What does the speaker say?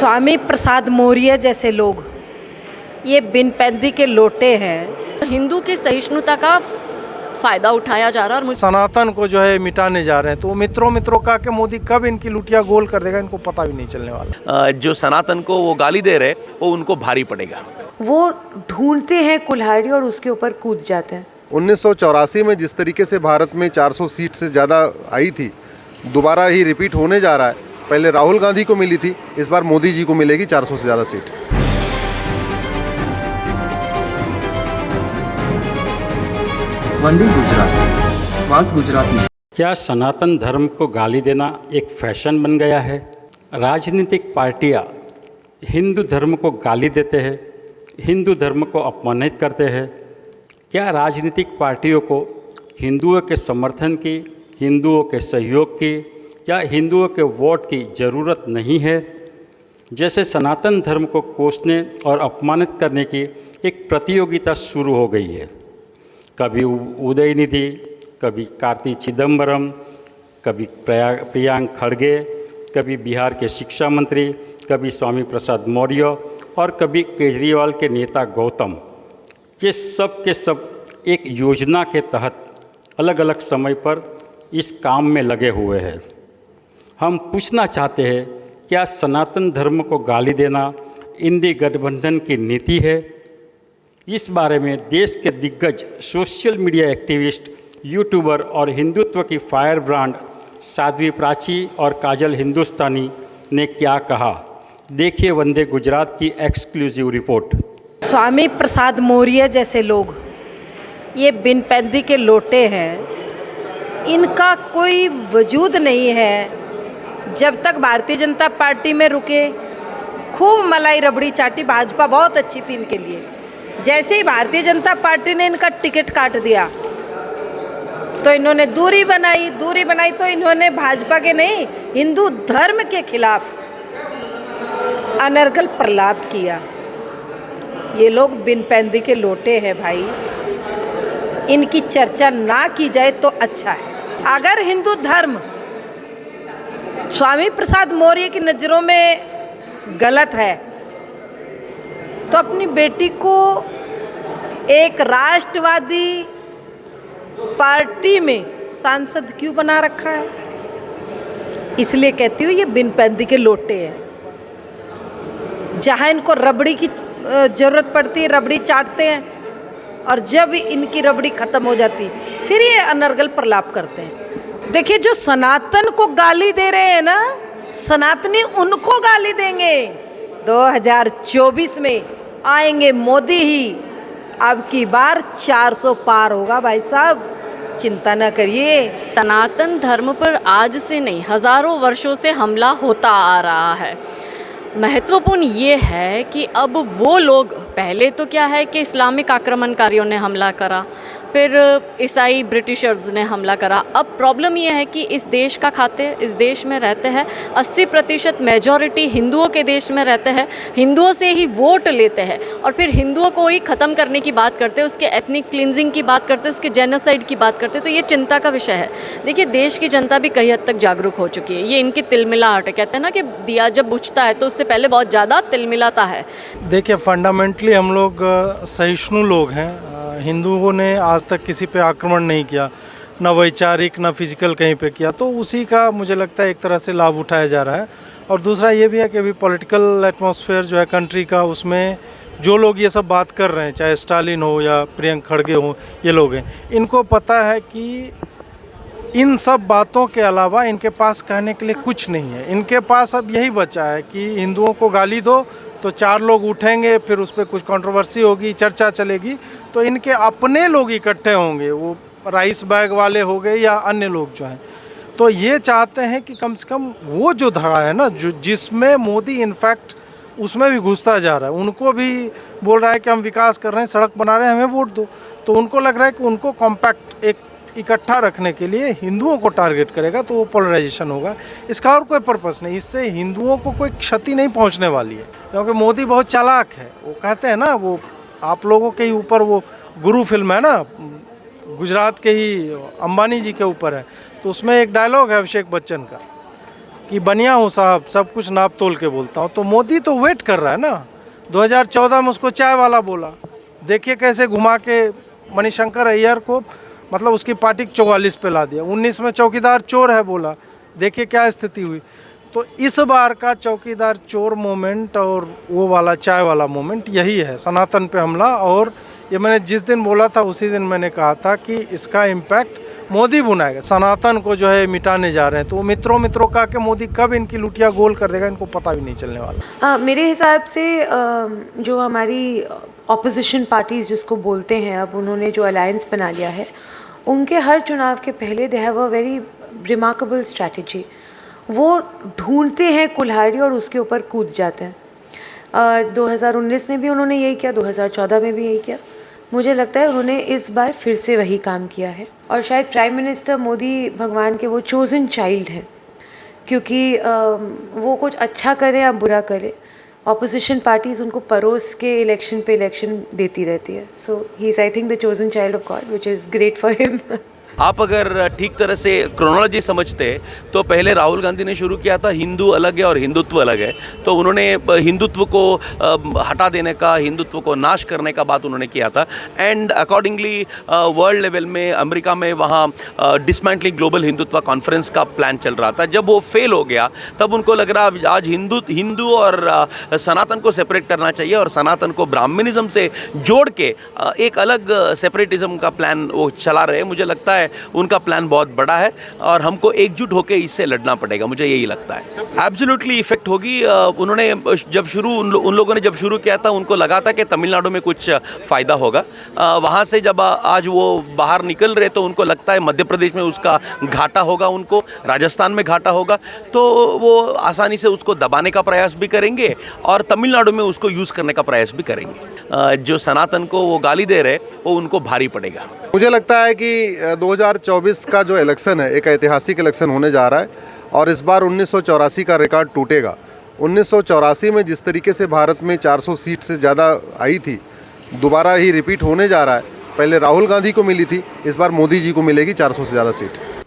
स्वामी प्रसाद मौर्य जैसे लोग ये बिन पैंदी के लोटे हैं। हिंदू की सहिष्णुता का फायदा उठाया जा रहा है और सनातन को जो है मिटाने जा रहे हैं। तो मित्रों का के मोदी कब इनकी लुटिया गोल कर देगा इनको पता भी नहीं चलने वाला। जो सनातन को वो गाली दे रहे वो उनको भारी पड़ेगा। वो ढूंढते हैं कुल्हाड़ी और उसके ऊपर कूद जाते हैं। 1984 में जिस तरीके से भारत में 400 सीट से ज़्यादा आई थी, दोबारा ही रिपीट होने जा रहा है। पहले राहुल गांधी को मिली थी, इस बार मोदी जी को मिलेगी 400 से ज़्यादा सीट। वंदे गुजरात, बात गुजराती। क्या सनातन धर्म को गाली देना एक फैशन बन गया है? राजनीतिक पार्टियां हिंदू धर्म को गाली देते हैं, हिंदू धर्म को अपमानित करते हैं। क्या राजनीतिक पार्टियों को हिंदुओं के समर्थन की, हिंदुओं के सहयोग की या हिंदुओं के वोट की ज़रूरत नहीं है? जैसे सनातन धर्म को कोसने और अपमानित करने की एक प्रतियोगिता शुरू हो गई है। कभी उदयनिधि, कभी कार्ति चिदम्बरम, कभी प्रियांक खड़गे, कभी बिहार के शिक्षा मंत्री, कभी स्वामी प्रसाद मौर्य और कभी केजरीवाल के नेता गौतम। ये सब के सब एक योजना के तहत अलग अलग समय पर इस काम में लगे हुए हैं। हम पूछना चाहते हैं, क्या सनातन धर्म को गाली देना इंडी गठबंधन की नीति है? इस बारे में देश के दिग्गज सोशल मीडिया एक्टिविस्ट, यूट्यूबर और हिंदुत्व की फायर ब्रांड साध्वी प्राची और काजल हिंदुस्तानी ने क्या कहा, देखिए वंदे गुजरात की एक्सक्लूसिव रिपोर्ट। स्वामी प्रसाद मौर्य जैसे लोग ये बिन पैंदी के लोटे हैं। इनका कोई वजूद नहीं है। जब तक भारतीय जनता पार्टी में रुके खूब मलाई रबड़ी चाटी, भाजपा बहुत अच्छी थी इनके लिए। जैसे ही भारतीय जनता पार्टी ने इनका टिकट काट दिया तो इन्होंने दूरी बनाई तो इन्होंने भाजपा के नहीं, हिंदू धर्म के खिलाफ अनर्गल प्रलाप किया। ये लोग बिन पैंदी के लोटे हैं भाई, इनकी चर्चा ना की जाए तो अच्छा है। अगर हिंदू धर्म स्वामी प्रसाद मौर्य की नज़रों में गलत है तो अपनी बेटी को एक राष्ट्रवादी पार्टी में सांसद क्यों बना रखा है? इसलिए कहती हूँ ये बिन पैंदी के लोटे हैं। जहाँ इनको रबड़ी की ज़रूरत पड़ती है रबड़ी चाटते हैं, और जब इनकी रबड़ी ख़त्म हो जाती फिर ये अनर्गल प्रलाप करते हैं। देखिए, जो सनातन को गाली दे रहे हैं ना, सनातनी उनको गाली देंगे। 2024 में आएंगे मोदी ही, अब की बार 400 पार होगा भाई साहब, चिंता ना करिए। सनातन धर्म पर आज से नहीं हज़ारों वर्षों से हमला होता आ रहा है। महत्वपूर्ण ये है कि अब वो लोग, पहले तो क्या है कि इस्लामिक आक्रमणकारियों ने हमला करा, फिर ईसाई ब्रिटिशर्स ने हमला करा। अब प्रॉब्लम ये है कि इस देश का खाते, इस देश में रहते हैं 80% मेजॉरिटी हिंदुओं के देश में रहते हैं, हिंदुओं से ही वोट लेते हैं और फिर हिंदुओं को ही ख़त्म करने की बात करते हैं, उसके एथनिक क्लिनजिंग की बात करते हैं, उसके जेनोसाइड की बात करते हैं। तो ये चिंता का विषय है। देखिए, देश की जनता भी कई हद तक जागरूक हो चुकी है। ये इनकी तिलमिलाहट है। कहते हैं ना कि दिया जब बुझता है तो उससे पहले बहुत ज़्यादा तिलमिलाता है। देखिए, फंडामेंटली हम लोग सहिष्णु लोग हैं। हिंदुओं ने आज तक किसी पे आक्रमण नहीं किया, ना वैचारिक ना फिजिकल कहीं पे किया, तो उसी का मुझे लगता है एक तरह से लाभ उठाया जा रहा है। और दूसरा ये भी है कि अभी पॉलिटिकल एटमॉस्फेयर जो है कंट्री का, उसमें जो लोग ये सब बात कर रहे हैं, चाहे स्टालिन हो या प्रियंक खड़गे हो, ये लोग हैं, इनको पता है कि इन सब बातों के अलावा इनके पास कहने के लिए कुछ नहीं है। इनके पास अब यही बचा है कि हिंदुओं को गाली दो तो 4 लोग उठेंगे, फिर उस पर कुछ कंट्रोवर्सी होगी, चर्चा चलेगी, तो इनके अपने लोग इकट्ठे होंगे, वो राइस बैग वाले हो गए या अन्य लोग जो हैं। तो ये चाहते हैं कि कम से कम वो जो धड़ा है ना, जो जिसमें मोदी इनफैक्ट उसमें भी घुसता जा रहा है, उनको भी बोल रहा है कि हम विकास कर रहे हैं, सड़क बना रहे हैं, हमें वोट दो। तो उनको लग रहा है कि उनको कॉम्पैक्ट एक इकट्ठा रखने के लिए हिंदुओं को टारगेट करेगा, तो वो पोलराइजेशन होगा। इसका और कोई पर्पस नहीं, इससे हिंदुओं को कोई क्षति नहीं पहुंचने वाली है, क्योंकि मोदी बहुत चालाक है। वो कहते हैं ना, वो आप लोगों के ही ऊपर वो गुरु फिल्म है ना, गुजरात के ही अंबानी जी के ऊपर है, तो उसमें एक डायलॉग है अभिषेक बच्चन का कि बनिया हूँ साहब, सब कुछ नाप तोल के बोलता हूँ। तो मोदी तो वेट कर रहा है ना। 2014 में उसको चाय वाला बोला, देखिए कैसे घुमा के मणिशंकर अय्यर को मतलब उसकी पार्टी 44 पे ला दिया। 19 में चौकीदार चोर है बोला, देखिए क्या स्थिति हुई। तो इस बार का चौकीदार चोर मोमेंट और वो वाला चाय वाला मोमेंट यही है, सनातन पे हमला। और ये मैंने जिस दिन बोला था उसी दिन मैंने कहा था कि इसका इम्पैक्ट मोदी बुनाएगा, सनातन को जो है मिटाने जा रहे हैं। तो मित्रों का कि मोदी कब इनकी लुटिया गोल कर देगा इनको पता भी नहीं चलने वाला। मेरे हिसाब से जो हमारी ऑपोजिशन पार्टीज़ जिसको बोलते हैं, अब उन्होंने जो अलायंस बना लिया है, उनके हर चुनाव के पहले they have a very remarkable strategy. वो ढूंढते हैं कुल्हाड़ी और उसके ऊपर कूद जाते हैं। 2019 में भी उन्होंने यही किया, 2014 में भी यही किया। मुझे लगता है उन्होंने इस बार फिर से वही काम किया है। और शायद प्राइम मिनिस्टर मोदी भगवान के वो चोज़न चाइल्ड हैं, क्योंकि वो कुछ अच्छा करे या बुरा करे, ऑपोजिशन पार्टीज़ उनको परोस के इलेक्शन पे इलेक्शन देती रहती है। So he is I think the chosen child of God, which is great for him. आप अगर ठीक तरह से क्रोनोलॉजी समझते तो पहले राहुल गांधी ने शुरू किया था हिंदू अलग है और हिंदुत्व अलग है। तो उन्होंने हिंदुत्व को हटा देने का, हिंदुत्व को नाश करने का बात उन्होंने किया था। एंड अकॉर्डिंगली वर्ल्ड लेवल में अमेरिका में वहाँ डिसमेंटलिंग ग्लोबल हिंदुत्व कॉन्फ्रेंस का प्लान चल रहा था। जब वो फेल हो गया तब उनको लग रहा आज हिंदू और सनातन को सेपरेट करना चाहिए और सनातन को ब्राह्मणिज्म से जोड़ के एक अलग सेपरेटिज्म का प्लान वो चला रहे हैं। मुझे लगता है उनका प्लान बहुत बड़ा है और हमको एकजुट होकर इससे लड़ना पड़ेगा, मुझे यही लगता है। एब्सोल्युटली इफेक्ट होगी। उन्होंने जब उन लोगों ने जब शुरू किया था उनको लगा था कि तमिलनाडु में कुछ फ़ायदा होगा। वहाँ से जब आज वो बाहर निकल रहे तो उनको लगता है मध्य प्रदेश में उसका घाटा होगा, उनको राजस्थान में घाटा होगा। तो वो आसानी से उसको दबाने का प्रयास भी करेंगे और तमिलनाडु में उसको यूज़ करने का प्रयास भी करेंगे। जो सनातन को वो गाली दे रहे वो उनको भारी पड़ेगा। मुझे लगता है कि 2024 का जो इलेक्शन है एक ऐतिहासिक इलेक्शन होने जा रहा है और इस बार 1984 का रिकॉर्ड टूटेगा। 1984 में जिस तरीके से भारत में 400 सीट से ज़्यादा आई थी, दोबारा ही रिपीट होने जा रहा है। पहले राहुल गांधी को मिली थी, इस बार मोदी जी को मिलेगी 400 से ज़्यादा सीट।